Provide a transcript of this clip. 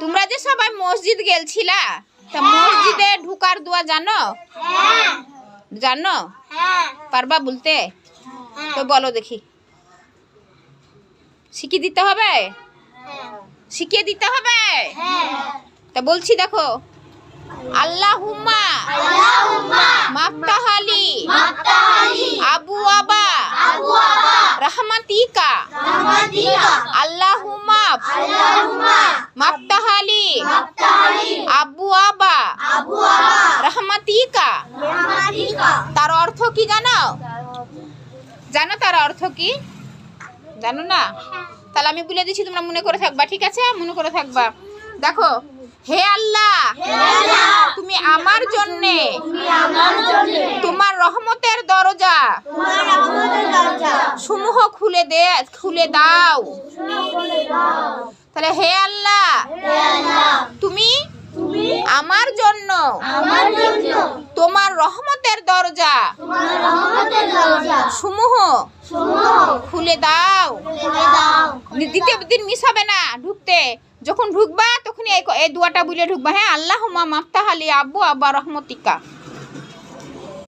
তোমরা যে সবাই মসজিদ গেলছিলা, তা মসজিদে ঢুকার দোয়া জানো? জানো? পারবা বলতে? তো বলো দেখি। শিখিয়ে দিতে হবে? শিখিয়ে দিতে হবে? তা বলছি দেখো। আল্লাহুম্মা মাফতাহালি আবওয়াবা রাহমাতিকা। আল্লাহুম্মা মাফতাহালি আবওয়াবা রাহমাতিকা। তার অর্থ কি জানো? জানো তার অর্থ কি? জানো না? তাহলে আমি বলে দিচ্ছি, তোমরা মনে করে থাকবা, ঠিক আছে? মনে করে থাকবা। দেখো, হে আল্লাহ, তুমি আমার জন্যে তোমার রহমতের দরজা সমূহ খুলে দাও। তাহলে হে আল্লাহ, তুমি আমার জন্য তোমার রহমতের দরজা সমূহ খুলে দাও। দ্বিতীয় দিন মিস হবে না ঢুকতে। যখন ঢুকবা তখন এই দোয়াটা বলে ঢুকবা। হ্যাঁ, আল্লাহুম্মা মাফতাহালি আবওয়াবা রাহমাতিকা।